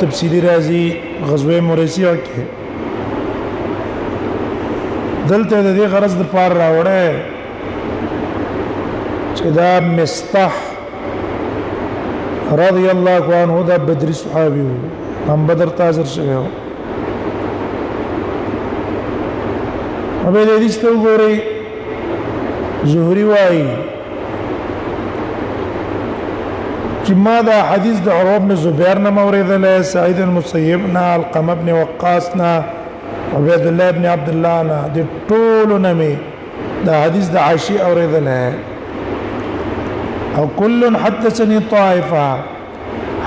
تفصیلی راځي غزوه مريسیه کې دلته د دې غرض د پار راوړې چې دا مستح رضی الله عنه دا بدري صحابي هم بدر تاجر شوی او به دې ستو ګوري زهري وايي چې ما دا حدیث د عروه بن زبیر نه موریدل سعید المسیب نه علقمه بن وقاص نه عبید الله بن عبد الله نه د ټول نمي دا حدیث د عائشه اوریدل او کل حدثني طائفه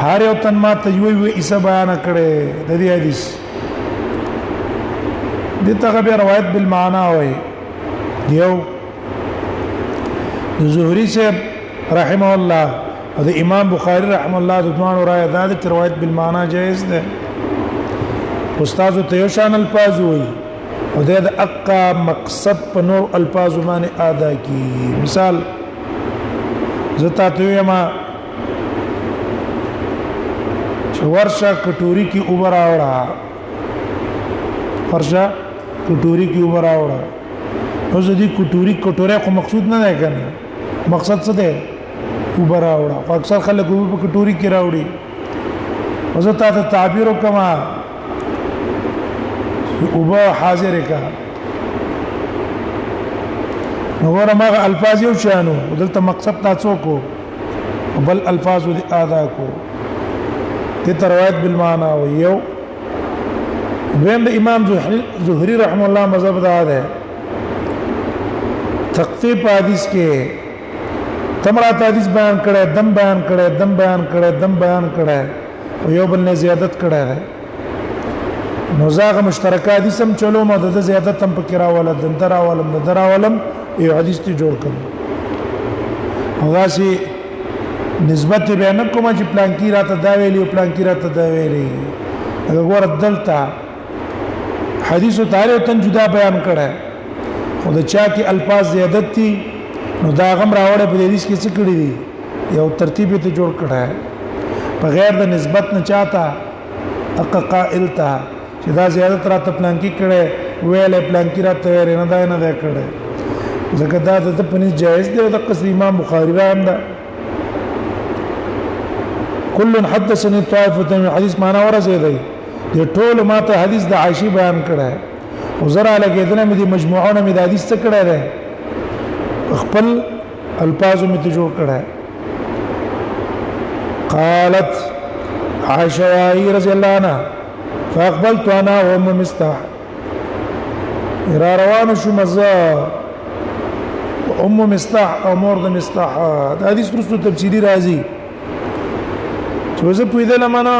هر یو تن ما تجوي ایسه بیان کړي د دې حدیث د تغبی روایت بالمعنى وي دیو زهري سے رحمه الله او د امام بخاری رحمه الله د دوه رائے دا د روایت بالمعنى جائز ده استاد ته یو شان الفاظ وي او د اقا مقصد په نور الفاظ باندې ادا کی مثال زتا ته یما چې ورشا کټوري کی اوبر راوړه ورشا کټوري کی اوبر راوړه نو زدي کټوري خو مقصود نه ده کنه مقصد څه ده اوبر راوړه اکثر خلک په کټوري کې راوړي وزتا ته تعبیر وکما اوبه حاضر کا نور ما الفاظ یو شانو دلته مقصد تاسو کو بل الفاظ دي ادا کو دې روایت بالمعنى ويو وين امام زهري رحم الله مذهب دا ده تخفیف حدیث کې تمرات حدیث بیان کړه دم بیان کړه دم بیان کړه دم بیان کړه او یو بل نه زیادت کړه نو زاغه مشترکه حدیث هم چلو مدد زیادت هم پکې راول د دراولم یو حدیث ته جوړ کړ او داسي نسبت بیان کوم چې پلان کې راته دا ویلی او پلان کې راته دا ویلی هغه ور دلته حدیث او تاریخ تن جدا بیان کړه خو د چا کې الفاظ زیادت دي نو دا غم راوړې په حدیث کې څه کړی دي یو ترتیب ته جوړ کړه بغیر د نسبت نه چاته اق قائل ته چې دا زیادت راته پلان کې کړه ویلې پلان کې راته ویل نه دا نه دا کړه ځکه دا د پنځ جائز دی او د قصې امام بخاری راهم ده كل حدثني طائفه من حديث معنا ورزه دی د ټول ماته حدیث د عائشه بیان کړه او زرا لګیدنه مې د مجموعونه مې د حدیث څخه کړه ده خپل الفاظ مې ته جوړ کړه قالت عائشه رضی الله عنها فاقبلت انا وام مستح را روان شو مزه ام مستح او مور د مستح د حدیث پرستو تفصیلی راځي چې زه په دې لمنه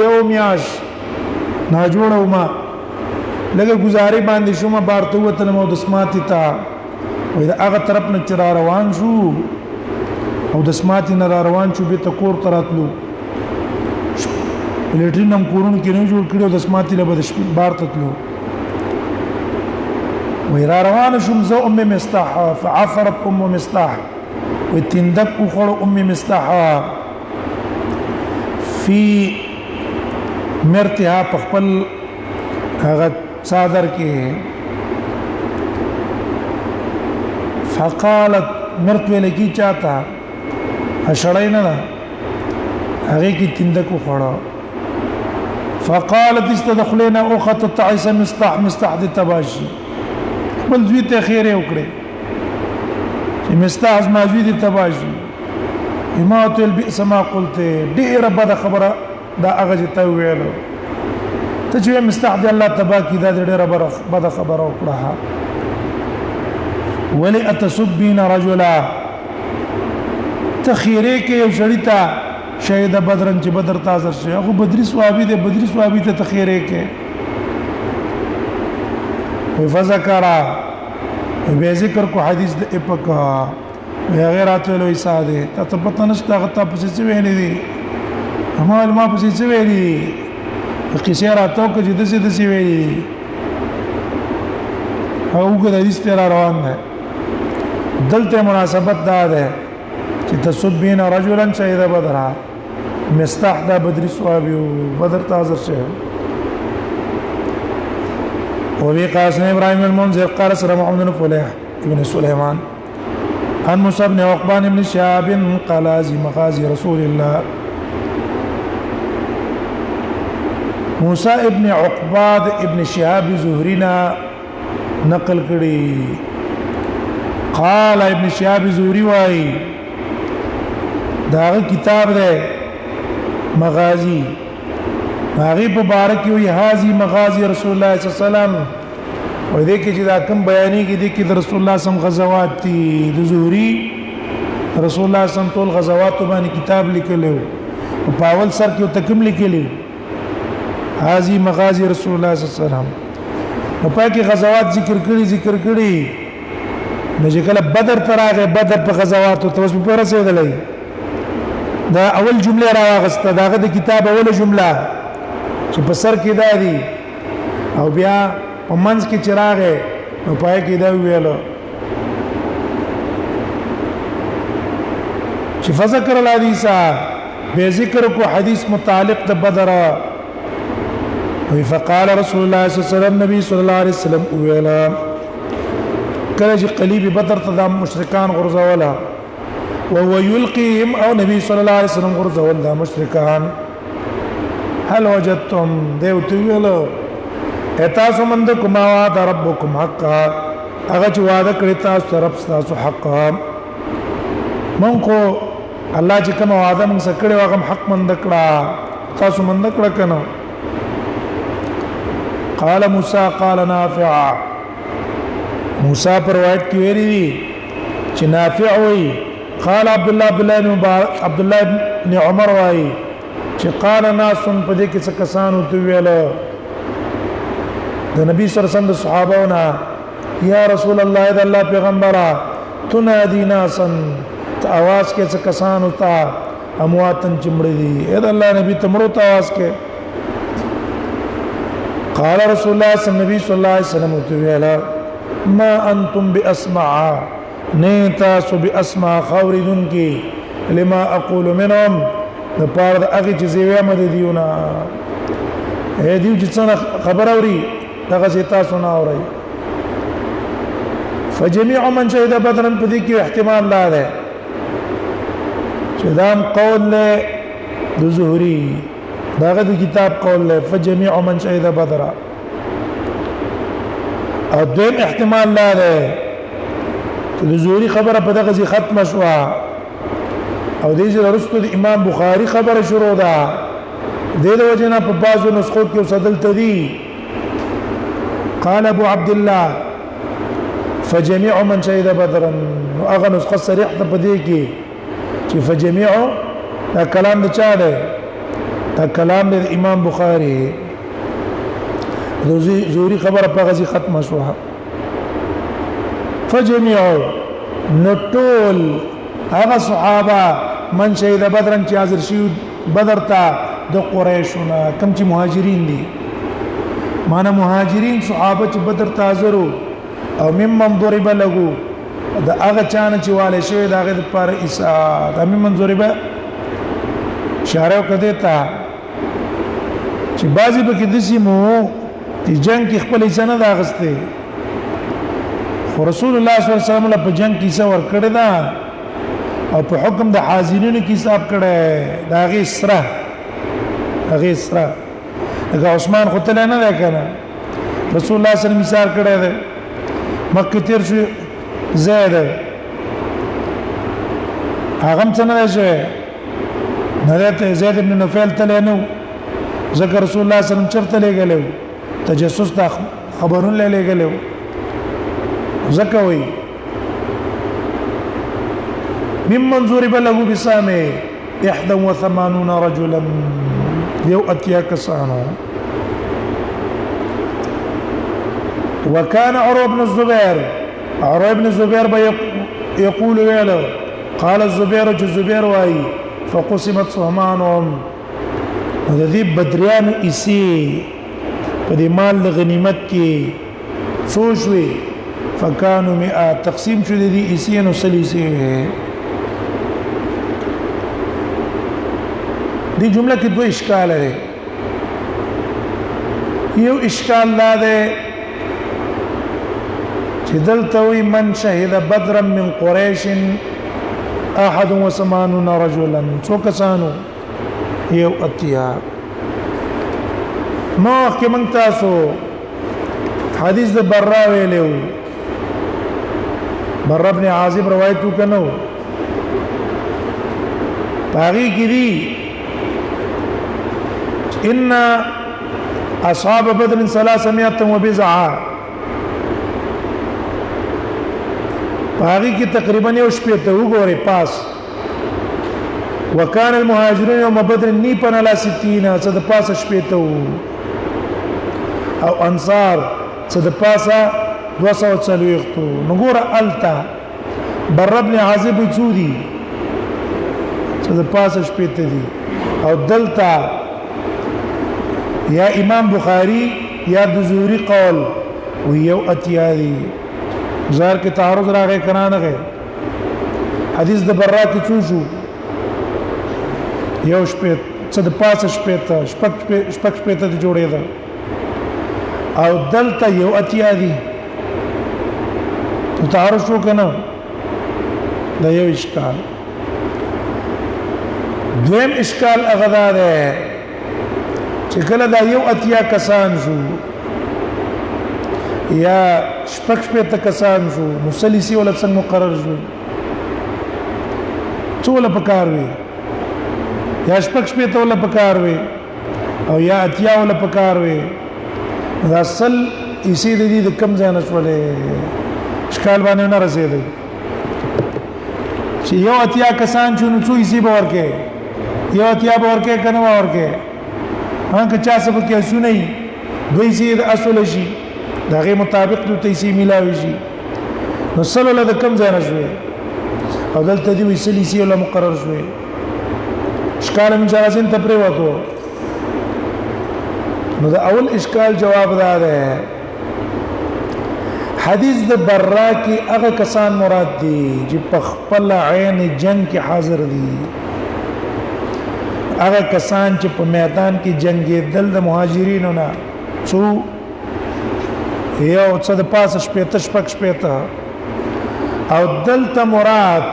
یو میاش نه جوړو ما لکه گزارې باندې شوم بارته وته مو د سماعتي تا وې دا هغه طرف نه چر روان شو او د سماعتي نه روان شو به تکور تراتلو لټرین هم کورونو کې نه جوړ کړو د سماعتي له بد بارته تلو وې روان شوم زه ام مستح فعفرت ام مستح وتندق اخر ام مستح في مرتها خپل هغه صادر کې فقالت مرت ولکی چاته اشړای نه هغه کې تندکو خړا فقالت استدخلنا اخت تعيس مستح د تباشي بل زوی ته خیر وکړي چې مستح ما زوی د تباشي امات البئس ما قلت ډیر بد خبره دا هغه ته ویلو ته چې مستحد الله تبارک دا ډېر بد خبره وکړه ولی اتسبین رجلا تخیره کې یو شړی تا شهید بدرن چې بدر تاسر شه هغه بدري صحابي دي بدري صحابي ته تخیره کې وی فذكر به ذکر کو حدیث د اپکا غیرات له ایساده ته پته نشته هغه تاسو څه ویلي دي ما په څه ویلي دي قصه راتو کې د څه ویلي هغه د حدیث تر روان ده دلته مناسبت دا ده چې تسبین رجلا شهید بدر مستح دا بدری صحابي وبدر تازر شه. وفي قاسم ابراهيم المنذر قال سر محمد بن فليح ابن سليمان عن موسى بن عقبان بن شهاب قال هذه مغازي رسول الله. موسى ابن عقباد ابن شهاب زهرينا نقل کړي قال ابن شهاب زهري وايي دا کتاب ده مغازي هغه مبارک وي هذه مغازي رسول الله صلی الله علیه وسلم و دې کې چې دا کوم بیانې کې دي کې رسول الله صم غزوات دي د زهري رسول الله صم ټول غزوات باندې کتاب لیکلو او په اول سر کې تکم لیکلو هذه مغازي رسول الله صلی الله علیه وسلم نو پاکي غزوات ذکر کړي نو چې کله بدر تراغه بدر په غزوات او توس په رسیدلې دا اول جمله راغسته داغه د کتاب اوله جمله چې په سر کې دا دي او بیا په منځ کې چراغه نو پای کې دا ویلو چې فذكر الحديث به ذکر کو حدیث متعلق د بدر فقال رسول الله صلى الله عليه وسلم نبی صلی الله علیه وسلم ویلا کله چې قلیب بدر ته د مشرکان غرزولا وهو يلقيهم او نبی صلی الله علیه وسلم غرزول د مشرکان هل وجدتم دیو تویلو اتاسو مند کما وعد ربکم حقا هغه چې وعده کړی تاسو رب تاسو حقا مونږ الله چې کوم وعده موږ سره کړی هغه حق مند کړه تاسو مند کړه کنه قال موسى قال نافع موسى پر روایت کې ویلي دي چې نافع وی قال عبد الله بن عمر وای چې قال ناس په دې کې څه کسانو ته ویل د نبی صلی الله علیه وسلم صحابهونه یا رسول الله اذا الله پیغمبره تنادي ناسا ته आवाज کې څه کسانو ته امواتن چمړي دي اذا الله نبی تمړو ته आवाज کې قال رسول الله صلی الله علیه وسلم ته ویل ما انتم باسمع نیتا سو باسمع خوردن کی لما اقول منهم د پاره د هغه چې زیوه مده دیونه اې دیو چې څنګه خبر اوري دغه چې تاسو نه اوري فجميع من شهد بدرا په دې کې احتمال لا ده چې دام قول له د زهري داغه د کتاب قول له فجميع من شهد بدرا او دیم احتمال لا ده چې د زهري خبره په دغه ځای ختم شوه او دې چې رسول د امام بخاری خبره شروع ده د وجنه په بازو نسخو کې وسدل تدي قال ابو عبد الله فجميع من شهد بدرا واغه نسخه صریح ده په دې کې چې فجميع دا کلام د چا ده دا کلام د امام بخاری د زوري خبره په غزي ختم شوه فجميع نطول هغه صحابه من شهید بدرن چې حاضر شي بدر ته د قریشونه کم چې مهاجرین دي معنا مهاجرین صحابه چې بدر ته حاضرو او ممن ضرب له د هغه چانه چې والي شوی د هغه لپاره ایسا د ممن ضرب اشاره کړه ته چې بعضی به کې دسی مو چې جنگ کې خپل ایسا نه داغسته خو رسول الله صلی الله علیه وسلم په جنگ کې څه ور کړی دا او په حکم د حاضرینو کې حساب کړه دا غي سره هغه عثمان خو تل نه ده کنه رسول الله صلی الله علیه وسلم مثال کړه ده مکه تیر شو زید هغه څنګه ده چې نه ده زید بن نوفل تل نه ذکر رسول الله صلی الله علیه وسلم چرته لګلو تجسس ته خبرونه لګلو زکوي ممن ضرب له بسامه 81 رجلا يو اتيا كسانو وكان عروة بن الزبير يقول له قال الزبير واي فقسمت سهمانهم ذي بدريان اسي په مال غنیمت کې سوشوي فكانوا 100 تقسيم شو دي اسين وسليسي دې جمله کې دوه اشکال لري. یو اشکال دا دی چې دلته وی من شهد بدرا من قریش 81 رجلا، څو کسانو؟ یو اتیا. نو کې موږ تاسو حدیث د برا ویلو، برا ابن عازب روایت وکړو، باغی کې دي ان اصحاب بدر 300 وبضعه، باغی کې تقریبا یو شپې ته وګوري پاس. وكان المهاجرون يوم بدر نيبا على 60 صد پاسه شپې ته او انصار صد پاسه 240. نګور التا بر ابن عازب جودي صد پاسه شپې ته دي، او دلتا یا امام بخاری یا دزوری قول ویو اتیا دي. ظاهر کې تعارض راغی کنه نه غي. حدیث د برا کې څو شو؟ یو شپې څه د پاسه شپې ته شپږ شپې ته جوړې ده، او دلته یو اتیا دي. تعارض شو کنه، دا یو اشکال. دویم اشکال هغه ده چې کله دا یو اتیا کسان شو یا شپږ شپېته کسان شو، نو سلیسي ولا څنګه مقرر شو؟ څو ولا پکار وي؟ یا شپږ شپېته ولا پکار وي او یا اتیا ولا پکار وي؟ دا اصل اسی د دې د کم ځای نه شولې اشکال باندې نه رسېدی چې یو اتیا کسان شو نو څو اسی به ورکې؟ یو اتیا به ورکې کنه به ورکې؟ که چا څه پکې اسو نه وي، دوی سي د اصل شي دغه مطابق د تیسی ملاوي شي، نو سلو له کم ځای نه شوي او دلته دی وسلی سی ولا مقرر شوي. اشکال من جازن ته پرې وته. نو دا اول اشکال جواب دا ده، حدیث د برا کې هغه کسان مراد دي چې په خپل عین جنگ کې حاضر دي، هغه کسان چې په میدان کې جنگي دل د مهاجرینو نه څو یو څه د پاسه شپېته شپږ شپېته، او دلته مراد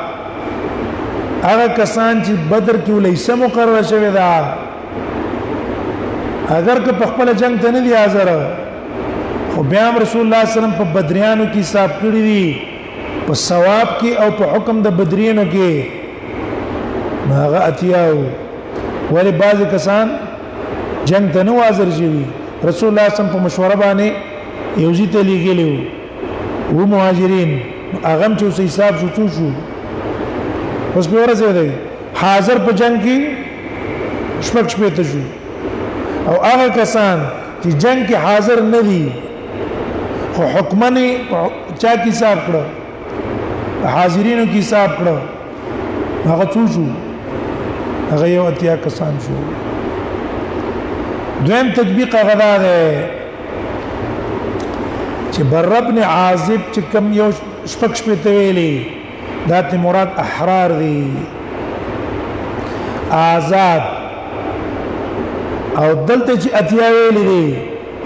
هغه کسان چې بدر کې ولیسه مقرره شوې ده، اگر که په خپل جنگ ته نه دي حاضر، خو بیا هم رسول الله صلی الله علیه وسلم په بدریانو کې حساب کړی دي، په ثواب کې او په حکم د بدریانو کې هغه اتیاو. ولی بعضی کسان جنگ ته نه حاضر شوي، رسول الله صلی الله علیه وسلم په مشوره باندې یوزي ته لګیلو و مهاجرین، هغه هم چې حساب شو څو شو اوس په ورځ دی حاضر په جنگ کې شپږ شپېته شو، او هغه کسان چې جنگ کې حاضر نه دي خو حکمنه چا کې حساب کړو، حاضرینو کې حساب کړو، هغه څو شو؟ هغه یو اتیا کسان شو. دویم تطبیق هغه ده چې بر ابن عازب چې کم یو شپږ شپېته ویلي دا ته مراد احرار دي، آزاد، او دلته چې اتیا ویلي دي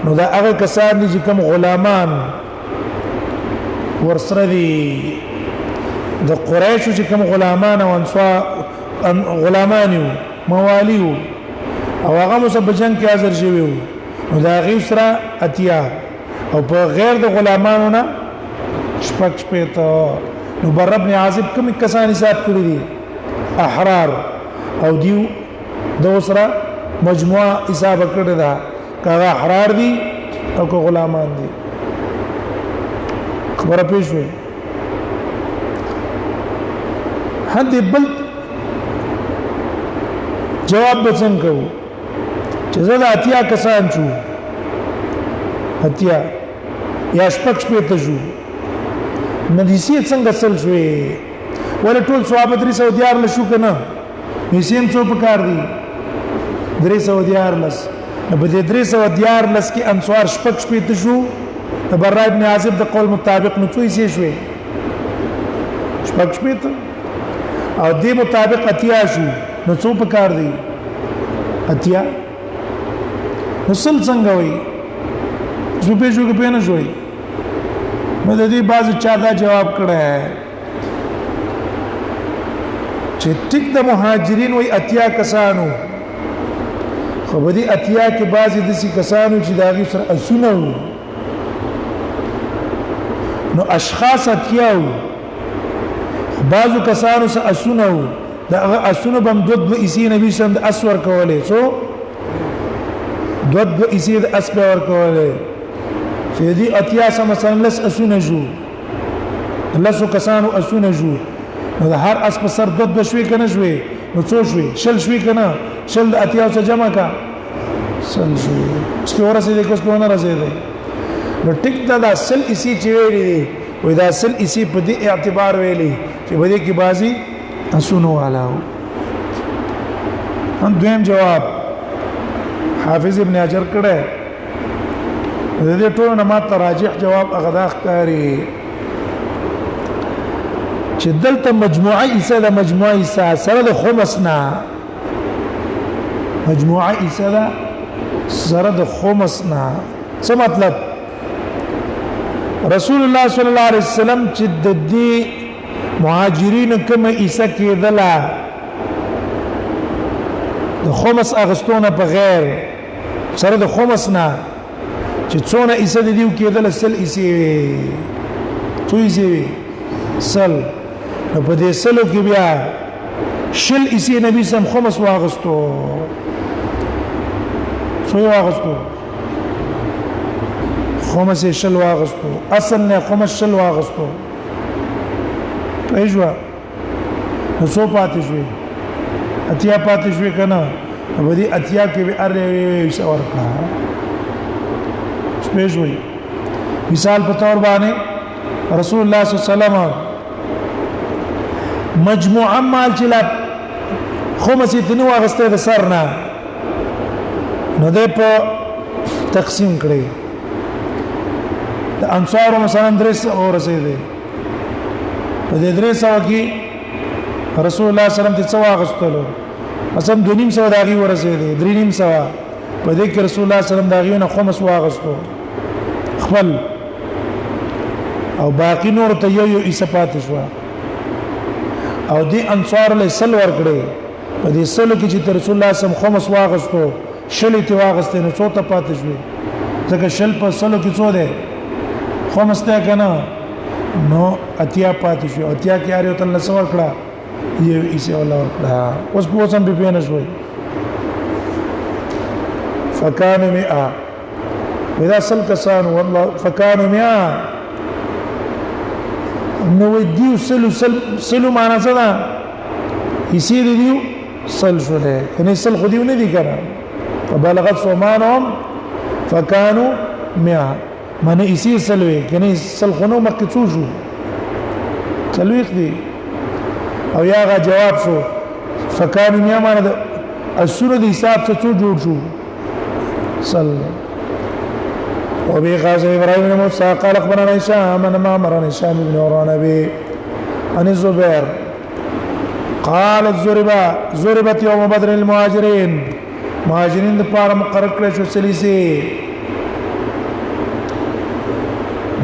نو دا هغه کسان دي چې کم غلامان ورسره دي د قریشو چې کم غلامان او انصار غلامانیو موالیو او هغه مصب جنگ کې حاضر شوی نو دا غي سره اتیا، او په غیر د غلامانو نه شپږ شپېته. نو بر ابن عازب کوم کسان حساب کړی دي؟ احرار، او دیو د سره مجموعه حساب کړی دا کاغه احرار دي او که غلامان دي. خبره پېښ شوه. حد بل جواب به څنګه کوو چې زه د اتیا کسان شو، اتیا یا شپږ شپېته شو، ندیسی څنګه سل شوې؟ ولې ټول صحابه 314 شو که نه؟ نسیم څو پکار دي؟ 314. نو په دې 314 کې انصار شپږ شپېته شو، د برا ابن عازب د قول مطابق نو څو یې شوې؟ شپږ شپېته، او دې مطابق اتیا شو، نو څو پکار دي؟ اتیا نو سل څنګه وي زه په جوګ په نه شوي نو د دې بعض چا دا جواب کړه چې ټیک د مهاجرین وي اتیا کسانو خو به دي اتیا کې بعضی د سي کسانو چې دا غي سره اسونه نو اشخاص اتیاو بعضو کسانو سره اسونه دا اسونه بم دود اسی نبی سم د اسور کوله سو دود اسی د اسبه ور کوله چې دي اتیا سم مثلا لس اسونه جو لسو کسانو اسونه جو نو د هر اس په سر دود بشوي کنه شوي نو څو شوي شل شوي کنه شل د اتیا سره جمع کا سل شوي سپوره سي د کوس په نه راځي نو ټیک دا سل اسی چې ویلي وي دا سل اسی په دې اعتبار ویلي چې بده کې بازي اسونو والاو هم دویم جواب حافظ ابن حجر کړه د دې ټول نه ماته راجح جواب هغه ښکاری چې دلته مجموعه ایسه د مجموعه ایسه سره د خمسنا مجموعه ایسه د سره د خمسنا څه مطلب رسول الله صلی الله علیه وسلم چې د دې مهاجرین کوم ایسه کېدله د خمس اغستونه په غیر سره د خمس نه چې څونه ایسه د دیو کېدله سل ایسه څو ایسه سل نو په دې سلو کې بیا شل ایسه نبی سم خمس واغستو څو واغستو خمس شل واغستو اصل نه خمس شل واغستو پېژوا نو څو پاتې شوي اتیا پاتې شوي کنه په دې اتیا کې به اره څور کا پېژوي مثال په تور باندې رسول الله صلی الله علیه وسلم مجموعه مال چې لا خمس تنو واغسته د سرنا نو ده په تقسیم کړي د انصار مثلا درس اور رسیدي په دې درس او کې رسول الله صلی الله علیه وسلم ته څو واغستلو مثلا 2.5 داغي ورسیدي 3.5 په دې کې رسول الله صلی الله علیه وسلم داغيونه خمس واغستو خپل او باقی نور ته یو ایسپات شو او دی انصار له سل ور کړي په دې سل کې چې رسول الله صلی الله علیه وسلم خمس واغستو شل ته واغستې نو څو ته پاتې شوي ځکه شل په سلو کې څو ده خمس ته کنه نو اتیا پاتې شو اتیا کې اړ یو تل سوال کړه یو ایسه ولا ور کړه اوس په وسم به نه شوي فكانوا 100 واذا سل كسان والله فكانوا 100 نو دیو سلو معنا څه ده یسیر دیو سل شوله کني سل خو دیو نه دي کنه فبلغت صومانهم فكانوا 100 معنی یسیر سلوي کني سل خو نو مکه څو شو سلوي دي او یا غا جواب شو فكانوا 100 معنی د السنه دي حساب څه جوړ شو سل وبه قال ابراهيم بن موسى قال اخبرنا هشام ان معمر عن هشام بن عروه عن الزبير قال ضربت يوم بدر المهاجرين مهاجرين د پاره مقرر کړل شو سلیسي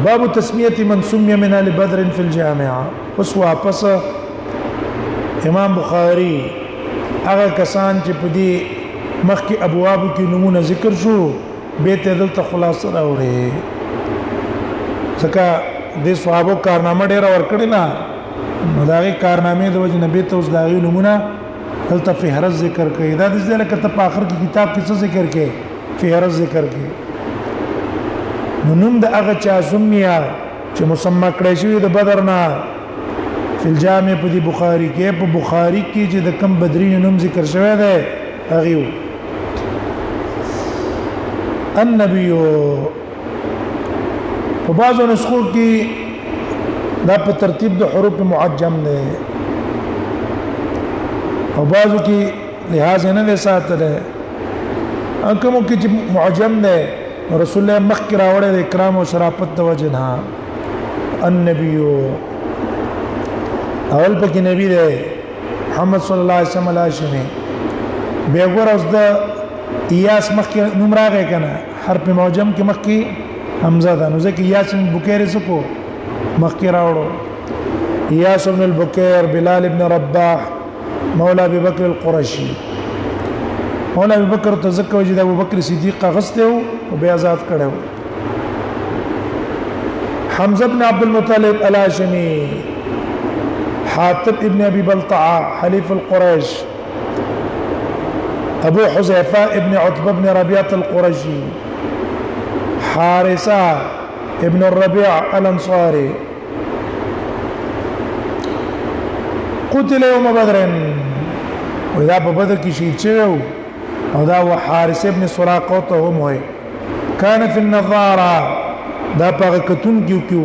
باب تسميه من سمي من اهل بدر في الجامعه اوس واپس امام بخاري هغه کسان چې په دې مخکې ابواب کې نمونه ذکر شو به ته دلته خلاصه راوړي ځکه د صحابه کارنامه ډېر ورکړي نه نو داغه کارنامې د وجه نبی ته اوس داغه نمونه دلته فهرست ذکر کوي دا د ځله کته په اخر کې کتاب کې څه ذکر کوي فهرست ذکر کوي نو نوم د هغه چا سمیا چې مسمى کړی شوی د بدر نه فی الجامع په دی بخاری کې په بخاری کې چې د کم بدرین نوم ذکر شوی دی هغه النبي په بعضو نسخو کې دا په ترتیب د حروف معجم نه او بعضو کې لحاظ نه له ساتل انکمو کې چې معجم نه رسول الله مخکې راوړل د کرام او شرافت د وجه نه النبي اول پکې نبی دی محمد صلی الله علیه وسلم بیا ګور اوس د ایاس مخکې نوم راغی کنه حرف معجم کې مخکې حمزه ده نو ځکه ایاس بن بکیر سکو مخکې راوړو ایاس بن البکیر بلال بن رباح مولا ابي بکر القرشي مولا ابي بکر ته ځکه چې د ابو بکر صدیق غسته او بیا آزاد کړو حمزه بن عبد المطلب الهاشمي حاتب ابن ابي بلطعه حليف القريش ابو حذيفه ابن عتبه بن ربيعه القرشي حارثه ابن الربيع الانصاري قتل يوم بدر واذا بدر کې شهید شوی او دا هو حارث ابن سراقه ته هم وای كان في النظاره دا پاګه کتون کیو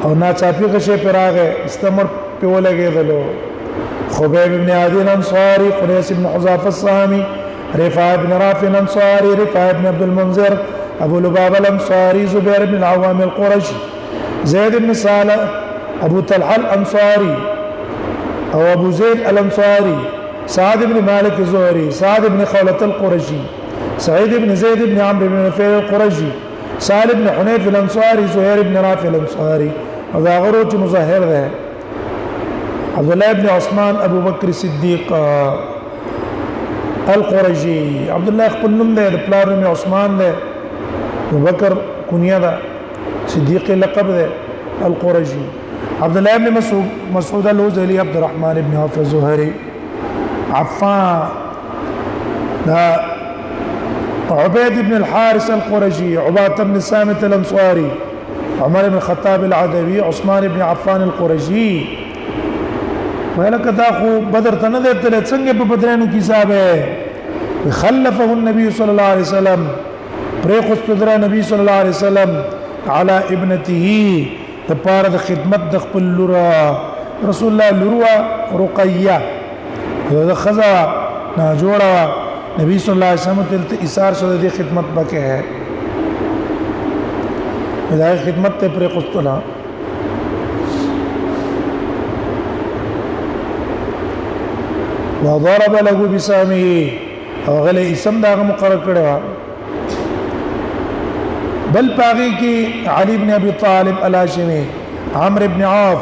او ناڅاپي غشه پر راغه استمر په ولګېدلو خبيب بن عدي الانصاري قريش بن حذافه الصامي رفاعه بن رافع الانصاري رفاعه بن عبد المنذر ابو لبابه الانصاري زبير بن العوام القرشي زيد بن صالح ابو طلحه الانصاري او ابو زيد الانصاري سعد بن مالك الزهري سعد بن خولة القرشي سعيد بن زيد بن عمرو بن نفيل القرشي سالم بن حنيف الانصاري زهير بن رافع الانصاري وذا غروج مظاهر ده عبد الله بن عثمان ابو بكر الصديق القرشي عبد الله خپل نوم ده د پلار نوم عثمان ده ابو بکر کنیه ده صدیق لقب ده القرشي عبد الله بن مسعود الهذلي عبد الرحمن بن عوف الزهري عفان ده عبيد بن الحارث القرشي عبادة بن الصامت الانصاري عمر بن الخطاب العدوي عثمان بن عفان القرشي ولك داخو بدر تنظر تلت څنګه په بدرانو کې حساب ہے خلفه النبي صلى الله عليه وسلم پرې خدای نبی صلی الله علیه وسلم على ابنته تپاره د خدمت د خپل لورا رسول الله لورا رقیه دا خزا نا جوړه نبی صلی الله علیه وسلم ته ایثار شوه د خدمت پکې ہے دا خدمت ته پر قصتنا وضرب له بسامه او غلی اسم دا مقرر کړو بل پاغي کې علي بن ابي طالب الهاشمي عمرو بن عوف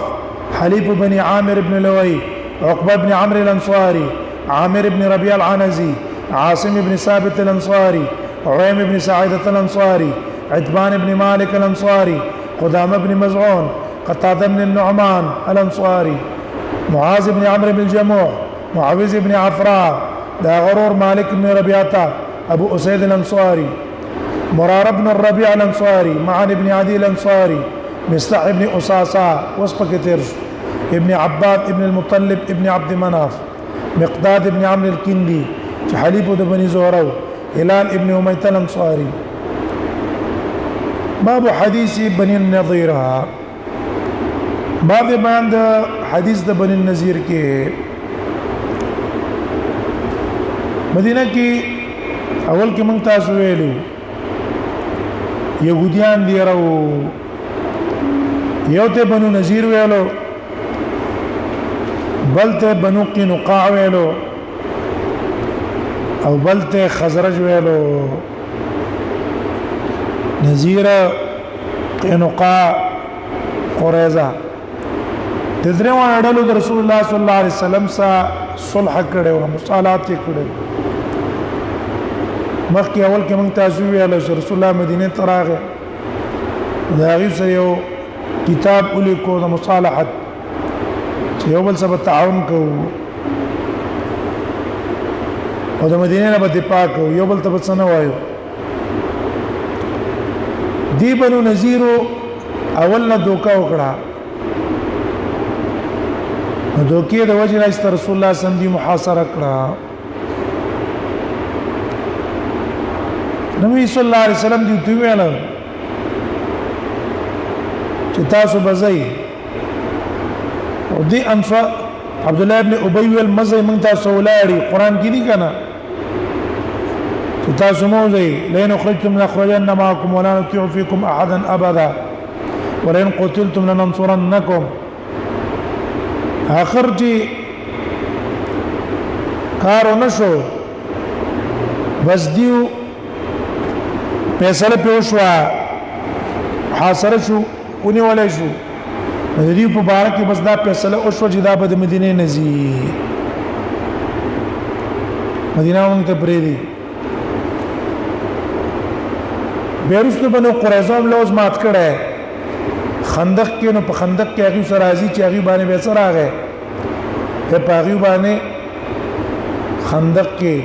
حليف بن عامر بن لوي عقبه بن عمرو الانصاري عامر بن ربيع العنزي عاصم بن ثابت الانصاري عويم بن سعيدة الانصاري عتبان بن مالك الانصاري قدامة بن مزعون قتادة بن النعمان الانصاري معاذ بن عمرو بن الجموع معوذ بن عفراء دا غرور مالك بن ربيعة ابو اسيد الانصاري مرار بن الربيع الانصاري معن بن عدي الانصاري مصطح بن اساسا وسبك ترش ابن عباد ابن المطلب ابن عبد مناف مقداد بن عمرو الكندي حليف بن زهرو هلال ابن أمية الأنصاري باب حديث بني النظير باب باند حدیث د بني النظير کې مدینه کې اول کې مونږ تاسو ویلو يهوديان دی راو یو ته بنو نذیر ویلو بل ته بنو قینقاع ویلو او بلته خزرج ویلو نذیر قینقاع قریظه تدریو اډلو د رسول الله صلی الله علیه وسلم سره صلح کړو مصالحات کړو مخکې اول کې مونږ تاسو ویل چې رسول الله مدینه ته راغی دا غي سره یو کتاب ولیکو د مصالحت چې یو بل سره تعاون کوو او د مدینه نه به دفاع کوو یو بل ته څه نه وایو دی بنو نذیر اول نه دوکا وکړه نو دوکې د وجه نه رسول الله صلی الله علیه وسلم دی محاصره کړه نبی صلی الله علیه وسلم دی تو ویل چې تاسو بځای او دی انصار عبد الله ابن ابي والمزي من تاسو ولاري قران کې دي کنه چې تاسو موزي لئن خرجتم لنخرجن معكم ولا نطيع فيكم احدا ابدا ولئن قتلتم لننصرنكم اخر جی کارو نشو بس دیو فیصله په وشوه حاصل شو ونیولای شو د دې په باره کې بس دا فیصله او شو چې دا به د مدینه نزي مدینه مونږ ته پرې دي بیرسته بنو قریظه لوز مات کړه خندق کې نو په خندق کې هغه سره راځي چې هغه باندې به سره راغی په هغه باندې خندق کې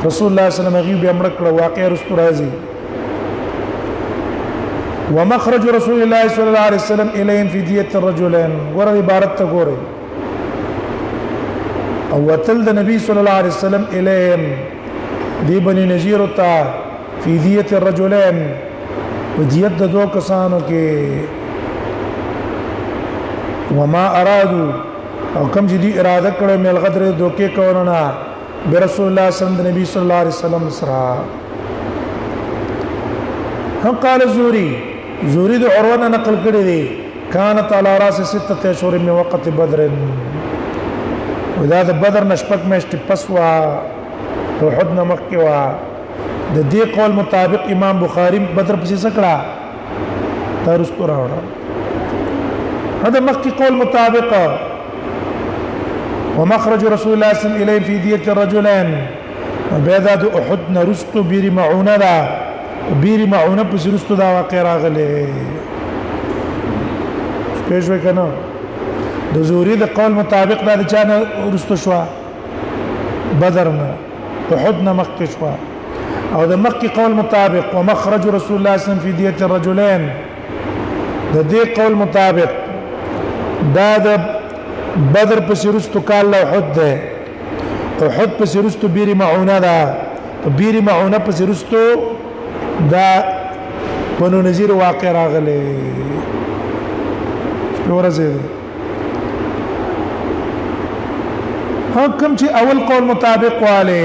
رسول الله صلی الله علیه وسلم هغه به امر کړ واقع رسول راځي ومخرج رسول الله صلى الله عليه وسلم اليهم في دية الرجلين ګور عبارت ته ګورئ او وتل د نبی صلی الله علیه وسلم اليهم دی بني نذیر تا في دية الرجلين وديت د دوه کسانو کې وما ارادوا او کوم چې دی اراده کړو مل غدر دوکې کورونه برسول الله صلی الله علیه وسلم نبی صلی الله علیه وسلم سره هم قال زوري د عروه نقل کړی دی كانت على راس 6 اشهر من وقت بدر ودا د بدر نشپک مشت پسوا احد نمک کې وا د دې قول مطابق امام بخاری بدر پسې سکړه ترستو راوړه هذا مخکې قول مطابق ومخرج رسول الله صلى الله عليه وسلم اليه في دية الرجلين وبيداد احد نرستو بير معونه دا بير معونه پسې رستو دا واقع راغله پېښوي کنه د زوري د قول مطابق دا چانه رستو شو بدر نه احد نه مکه شو او د مکه قول مطابق ومخرج رسول الله صلى الله عليه وسلم في دية الرجلين د دې قول مطابق دا د بدر پسې رستو کال له احد ده احد پسې رستو بير معونه دا بير معونه پسې رستو دا بنو نذیر واقع راغله په ورځې حکم چې اول قول مطابق والے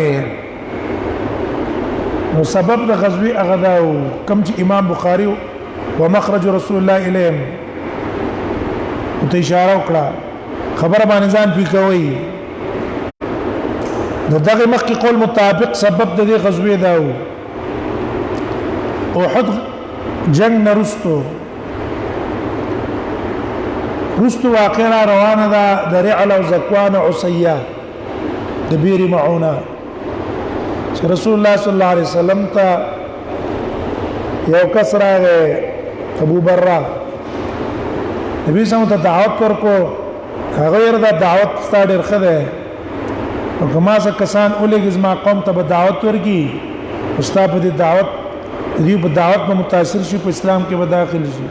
نو سبب د غزوی اغداو کم چې امام بخاری ومخرج رسول الله الیهم ته اشاره وکړه خبر باندې ځان پی کوي دغه مخکې قول مطابق سبب د دې غزوی داو احد جنگ نرستو واقعا روانه ده د رعل او زکوان عصیه د بیر معونه چې رسول الله صلی الله علیه وسلم ته یو کس راغی ابو برا نبی سم ته دعوت ورکو هغه یې دا دعوت ستاره خده او کما څه کسان اولګز ما قوم ته دعوت ورکی استاد په دعوت دې په دعوت به متاثر شي په اسلام کې به داخل شي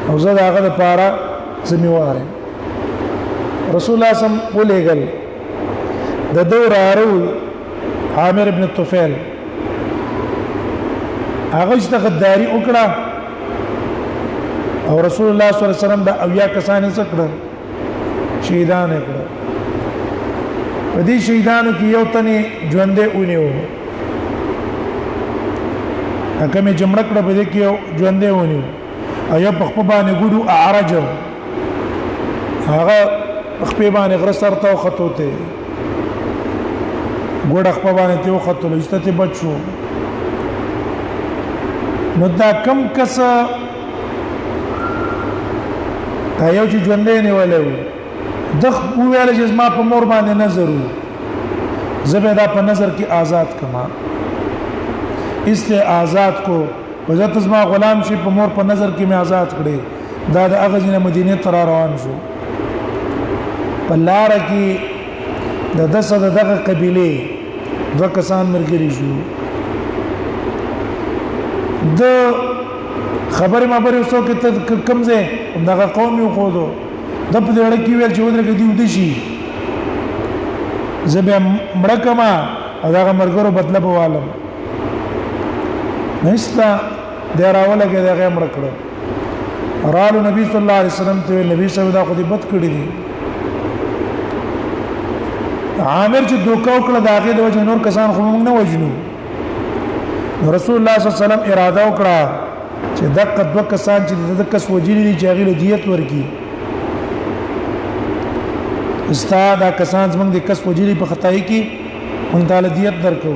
او زه هغه لپاره ذمہوار رسول الله صم ولېګل د دور ارو عامر ابن الطفيل هغه چې غداری وکړه او رسول الله صلی الله علیه وسلم دا اویا کسان یې څکړه شهیدان کړه په دې شهیدانو کې یو تنه ژوندې ونیو هغه مې جمع کړه په دې کې ژوندې ونیو ایا په خپل باندې ګورو اعرج هغه خپل باندې غره سر ته خطوته ګوډ خپل باندې ته خطول استته بچو نو دا کم کس دا یو چې ژوندې نه ولې دغه ویل چې ما په مور باندې نظر زبې دا په نظر کې آزاد کما استه آزاد کو وزت زما غلام شي په مور په نظر کې مې آزاد کړي دا د هغه ځنه مدینه تر روان شو په لار کې د دغه قبيله دوه کسان مرګري شو د خبره وسو کې ته کمزه دغه قوم یو خودو د په دې اړه کې ویل چې ودره کې دی ودی شي زبې مړکما هغه مرګرو بدله بوالم نستا دراوله کې دغه مړ کړو رالو نبی صلی الله علیه وسلم ته نبی صلی الله علیه وسلم بد کړی دي عامر چې دوکاو کړه داغه د وجه نور کسان خو موږ نه وجنو رسول الله صلی الله علیه وسلم اراده وکړه چې دغه دوه کسان چې د کس وجلی دي چې هغه له دیت ورکی استاد کسان زمونږ د کس وجلی په خدای کې من تعالی دیت درکو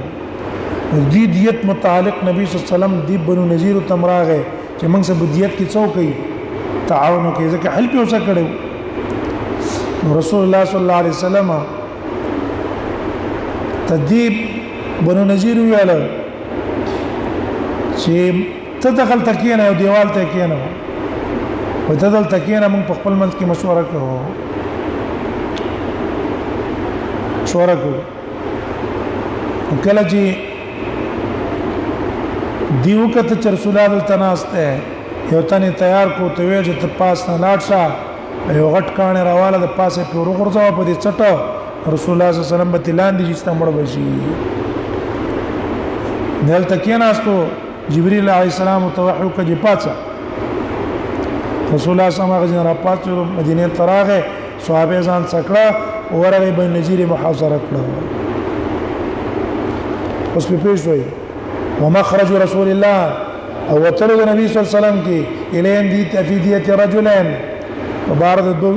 دی دیت متعلق نبی صلی الله علیه وسلم دی بنو نذیر تمراغه چې موږ سب دیت کې څو کوي تعاون کوي ځکه حل په وسه کړو رسول الله صلی الله علیه وسلم تدیب بنو نذیر ویاله چې ته دخل تکینه او دیوال تکینه و ته دل تکینه موږ په خپل منځ کې مشوره کوو کله چې دیو کته چې رسول الله تناسته یو تنه تیار کو ته وی چې ته پاس نه لاړ شه یو غټ کانه راواله د پاسه پیورو غرزاو په دې چټه رسول الله صلی الله علیه وسلم په تلان دي چې ستمړ بشي دل تکیناستو جبريل عليه السلام توحو کجی پاتہ رسول الله صلی الله علیه وسلم را پاتو مدینه تراغه صحابه ځان سکړه ورغه بن نذیر محاصره کړه اوس په پیښوي ومخرج رسول الله او وترد النبي صلى الله عليه وسلم کی الین دی تفیدیه رجلين وبارد دو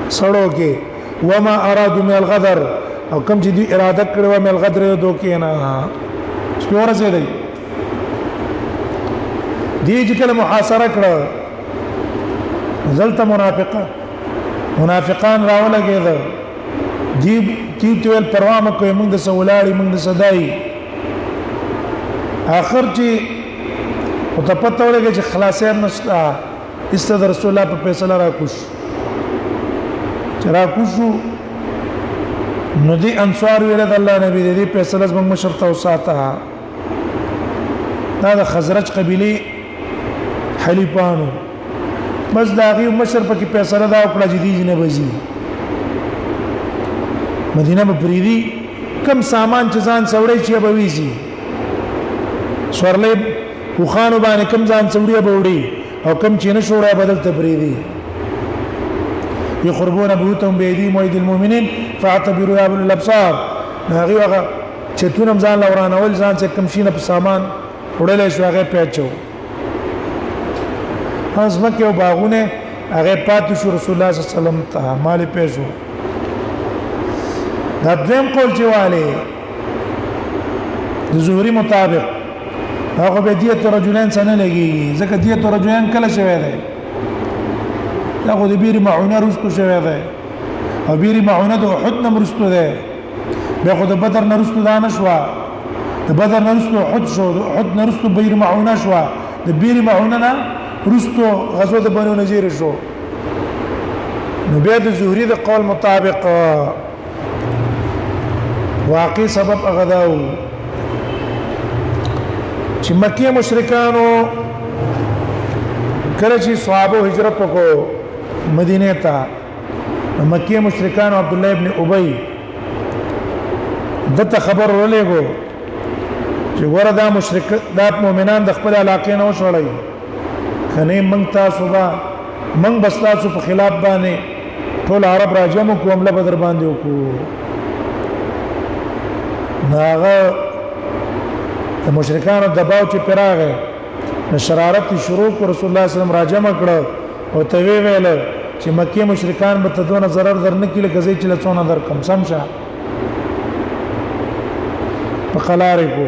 سړو کې وما ارادوا من الغدر او کوم چې دی اراده کړو من الغدر دو کې نه سپور څه دی دی چې کله محاصره کړه زلت منافقان راولګېده دی تیل پروا مکو موږ د سولاړي موږ د صداي اخر چې او ته پته ولګي چې خلاصې نشته استاد رسول الله په فیصله راکوش چې راکوشو نو دی انصار ویل د الله نبی دې فیصله زموږ مشرته او ساته دا د خزرج قبيله حلیفانو بس دا غي مشر په کې فیصله دا وکړه چې دی نه بزي مدینه په پریدي کم سامان چې ځان سوړی چې به ویسي سورلې وخانو باندې کم ځان سوړی به وړي او کم چې نه شوړه بدل تبریدي يخربون بيوتهم بأيديهم وأيدي المؤمنين فاعتبروا يا أولي الأبصار هغه هغه چې تونم ځان لورانه ول ځان چې کم شي نه په سامان وړلې شو هغه پیچو ازمکه او باغونه هغه پاتې شو رسول الله صلی الله علیه وسلم ته مال پیښو دا دیم قول چې والي د زهري مطابق هغه به دیت رجلین سنه لګي ځکه دیت رجلین کله شوی دی هغه د بیر معونه رستو شوی دی او بیر معونه د احد نم رستو دی به خو د بدر نه رستو دا نشوا د بدر نه رستو احد شو د احد نه رستو بیر معونه شوا د بیر معونه نه رستو غزوه د بنو نذیر شو نو بیا د زهري د قول مطابق واقع سبب اغداو چې مکه مشرکانو کله چې صحابه هجرت وکړو مدینه ته مکه مشرکانو عبد الله ابن ابي دته خبر ولېګو چې وردا مشرک د مؤمنان د خپل علاقې نه وشړای کنه موږ تاسو با موږ بس تاسو په خلاف باندې ټول عرب راجم کو حمله بدر باندې وکړو هغه د مشرکانو دباو چې پراغه شرارت شروع کو رسول الله صلی الله علیه وسلم راجم کړه او ته ویل چې مکه مشرکان به ته دونه zarar درنه کله غزي چې لڅونه در کم سمشه په قلاره کو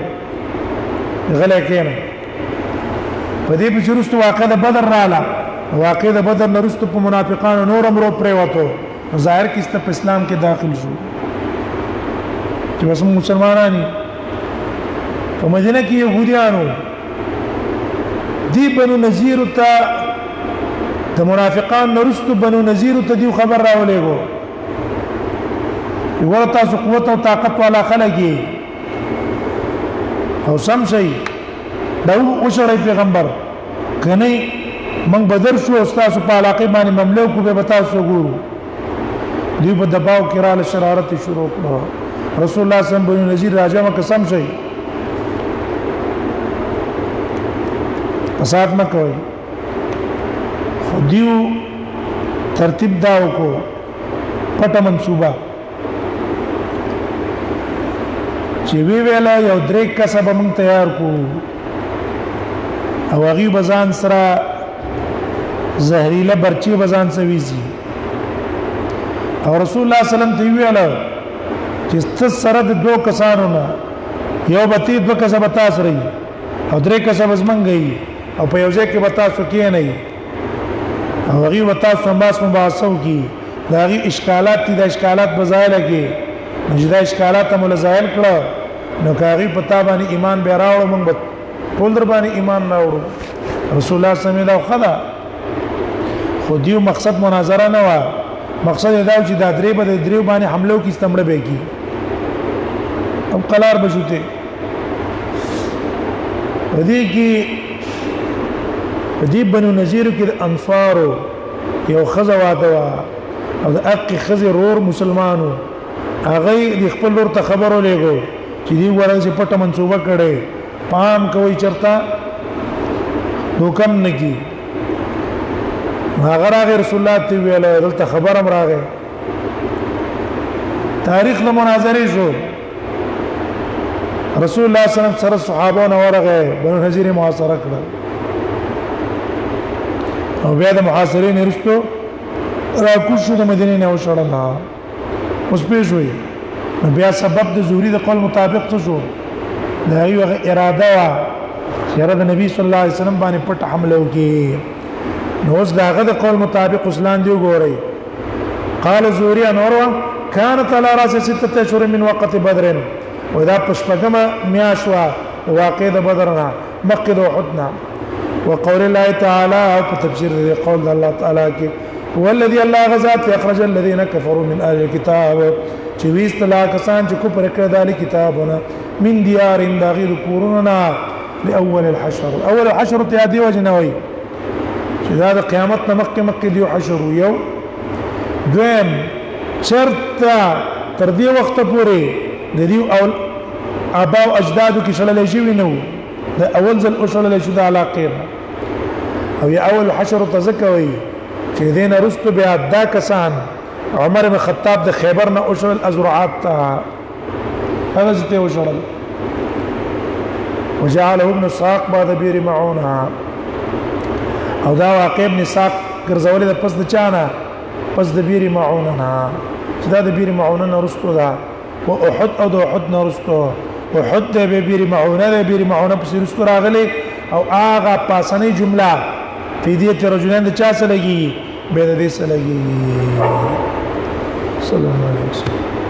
غلې کېنه په دې په چرستو واقع د بدر رااله واقع د بدر نرستو په منافقانو نور امرو پرې وته ظاهر کیسته په اسلام کې داخل شو چې وسم مسلمانانی په مدینه کې يهوديانو دی بنو نذیر ته د منافقان نرستو بنو نذیر ته دی خبر راولېګو یو تاسو قوت او طاقت والا خلګي او سم شي دا وشړی پیغمبر کنه من بدر شو استاد په علاقه باندې مملوک به بتاسو ګورو دی په دباو کې را شرارت شروع کړه رسول الله صلی الله علیه وسلم بنو نذیر راجمه قسم شي فساد مکوي خدیو ترتیب داو کو پټه منصوبه چې وی ویلا یو درې کسب مون تیار کو او هغه بزان سره زهريله برچی بزان سويزي او رسول الله صلی الله علیه وسلم ته ویل چې ست سره د دوه کسانو نه یو بتی دوه کسه بتا سره او درې کسه بزمنګي او په یو ځای کې بتا سو کې نه او هغه وتا سو ماس مباحثو کی دا غي اشکالات دي د اشکالات بزایل کې نجدا اشکالات هم لزایل کړه نو کاغي پتا باندې ایمان به راوړو موږ ټول در باندې ایمان راوړو رسول الله صلی الله علیه وسلم خو دیو مقصد مناظره نه و مقصد دا چې دا درې به درې باندې حمله کوي استمړه به کی او قلار بشوته ودې کې دې بنو نذیر کې انصار یو خزه واده او د اق خزه رور مسلمانو هغه د خپل ور ته خبرو لګو چې دی ورته پټه منسوبه کړي پام کوي چرتا دوکم نگی هغه راغی رسول الله ته ویل دلته خبرم راغی تاریخ له مناظره شو رسول الله صلی الله علیه وسلم سره صحابه نو ورغه بنو نذیر محاصره کړه او بیا د محاصرین رښتو را کوشو د مدینه نه وشړل اوس پیښ وی بیا سبب د زوري د قول مطابق څه شو دا یو اراده وا چې د نبی صلی الله علیه وسلم باندې پټ حمله وکي نو اوس داغه د قول مطابق اسلام دی وګورئ قال زوري انوروا كانت على راس 6 اشهر من وقت بدر واذا پشپغما میاشوا واقع د بدرنا مقد وحدنا وقول الله تعالى او تفسير قول الله تعالى کې هو الذي الله غزات اخرج الذين كفروا من اهل الكتاب چې ویست لا کسان چې کوپر کړه د کتابونه من ديار داغیر کورونه لاول الحشر اول الحشر ته دی وجنوي چې دا د قیامت مکه دی حشر یو دویم شرط تر دې وخت پورې د دې اول ابا او اجدادو کې شلل شي نو د اول ځل او شلل شي د علاقه او یا اول حشر تزکوي چې دین رستو بیا دا کسان عمر بن خطاب د خیبر نه او شلل ازرعات ته هغه ته او شلل وجعله ابن ساق بعد بير معونه او دا واقع ابن ساق ګرځولې د پس د چانه پس د بير معونه نه چې دا د بير معونه نه رستو دا او احد او د احد نه رستو احد د بير معونه د بير معونه په رستو راغلي او هغه پاسنی جمله فدیه رجلان د چا سره لګي به د دې سره لګي صلی الله علیه وسلم